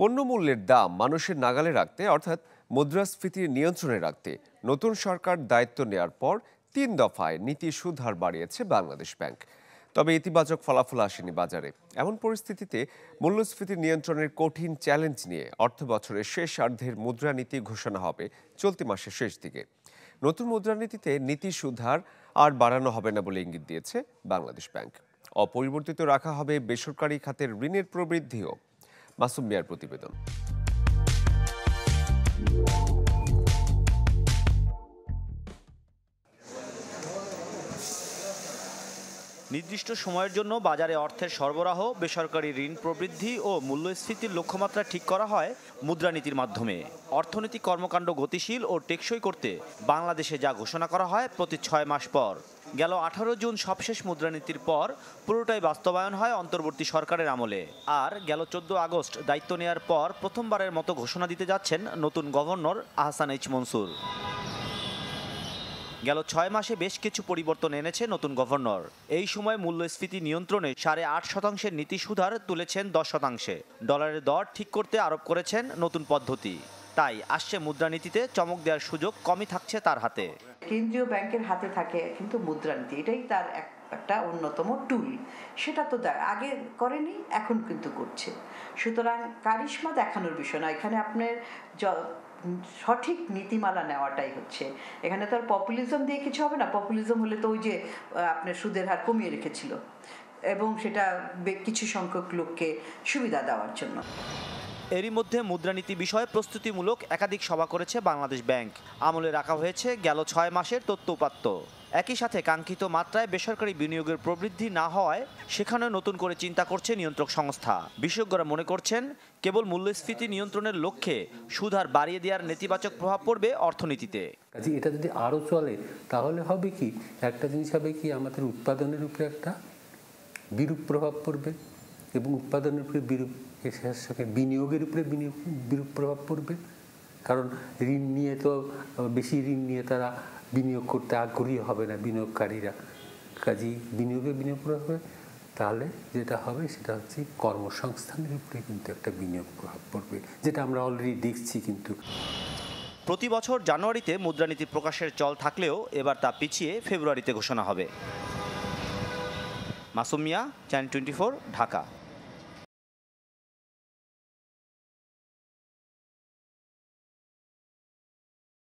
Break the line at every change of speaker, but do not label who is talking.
পণ্যমূল্যের দাম মানুষের নাগালে রাখতে অর্থাৎ মুদ্রাস্ফীতির নিয়ন্ত্রণে রাখতে নতুন সরকার দায়িত্ব নেয়ার পর 3 দফায় নীতি সুদ হার বাড়িয়েছে বাংলাদেশ ব্যাংক। তবে ইতিবাচক ফলাফল আসেনি বাজারে। এমন পরিস্থিতিতে মূল্যস্ফীতি নিয়ন্ত্রণের কঠিন চ্যালেঞ্জ নিয়ে অর্থবছরের শেষার্ধের মুদ্রানীতি ঘোষণা হবে চলতি মাসের শেষ দিকে। নতুন মুদ্রানীতিতে নীতি সুদ হার আর বাড়ানো হবে না বলে ইঙ্গিত দিয়েছে বাংলাদেশ ব্যাংক। অপরিবর্তিত রাখা হবে বেসরকারি খাতের ঋণের প্রবৃদ্ধিও। মাসুম মিয়ার প্রতিবেদন।
নির্দিষ্ট সময়ের জন্য বাজারে অর্থের সরবরাহ, বেসরকারি ঋণ প্রবৃদ্ধি ও মূল্যস্ফীতির লক্ষ্যমাত্রা ঠিক করা হয় মুদ্রানীতির মাধ্যমে। অর্থনৈতিক কর্মকাণ্ড গতিশীল ও টেকসই করতে বাংলাদেশে যা ঘোষণা করা হয় প্রতি 6 মাস পর। গেল 18 জুন সবশেষ মুদ্রানীতির পর পুরোটাই বাস্তবায়ন হয় অন্তর্বর্তী সরকারের আমলে। আর গেল 14 আগস্ট দায়িত্ব নেয়ার পর প্রথমবারের মতো ঘোষণা দিতে যাচ্ছেন নতুন গভর্নর আহসান এইচ মনসুর। গেল 6 মাসে বেশ কিছু পরিবর্তন এনেছে নতুন গভর্নর। এই সময় মূল্যস্ফীতি নিয়ন্ত্রণে 8.5% নীতি সুদ হার তুলেছেন 10%। ডলারের দর ঠিক করতে আরোপ করেছেন নতুন পদ্ধতি। তাই আসছে মুদ্রানীতিতে চমক দেওয়ার সুযোগ কমই থাকছে তার হাতে।
কেন্দ্রীয় ব্যাংকের হাতে থাকে কিন্তু মুদ্রানীতি, এটাই তার একটা অন্যতম টুল। সেটা তো আগে করেনি, এখন কিন্তু করছে। সুতরাং কারিশমা দেখানোর বিষয় না, এখানে আপনার সঠিক নীতিমালা নেওয়াটাই হচ্ছে। এখানে তো আর পপুলিজম দিয়ে কিছু হবে না। পপুলিজম হলে তো ওই যে আপনার সুদের হার কমিয়ে রেখেছিল এবং সেটা কিছু সংখ্যক লোককে সুবিধা দেওয়ার জন্য।
এরই মধ্যে মুদ্রানীতি বিষয়ে প্রস্তুতিমূলক একাধিক সভা করেছে বাংলাদেশ ব্যাংক। আমলে রাখা হয়েছে গেল 6 মাসের তথ্য উপাত্ত। একই সাথে কাঙ্ক্ষিত মাত্রায় বেসরকারি বিনিয়োগের প্রবৃদ্ধি না হওয়ায় সেখানে নতুন করে চিন্তা করছে নিয়ন্ত্রক সংস্থা। বিশেষজ্ঞরা মনে করছেন কেবল মূল্যস্ফীতি নিয়ন্ত্রণের লক্ষ্যে সুদ হার বাড়িয়ে দেওয়ার নেতিবাচক প্রভাব পড়বে অর্থনীতিতে।
কাজে এটা যদি আরও চলে তাহলে হবে কি, একটা জিনিস হবে কি, আমাদের উৎপাদনের উপরে একটা বিরূপ প্রভাব পড়বে এবং উৎপাদনের উপরে বিরূপ, এর সাথে বিনিয়োগের উপরে বিরূপ প্রভাব পড়বে। কারণ ঋণ নিয়ে তো বেশি ঋণ নিয়ে তারা বিনিয়োগ করতে আগ্রহী হবে না বিনিয়োগকারীরা। কাজেই বিনিয়োগ প্রভাব হবে, তাহলে যেটা হবে সেটা হচ্ছে কর্মসংস্থানের উপরে কিন্তু একটা বিনিয়োগ প্রভাব পড়বে, যেটা আমরা অলরেডি দেখছি। কিন্তু
প্রতি বছর জানুয়ারিতে মুদ্রানীতি প্রকাশের চল থাকলেও এবার তা পিছিয়ে ফেব্রুয়ারিতে ঘোষণা হবে। মাসুম মিয়া, চ্যানেল 24, ঢাকা।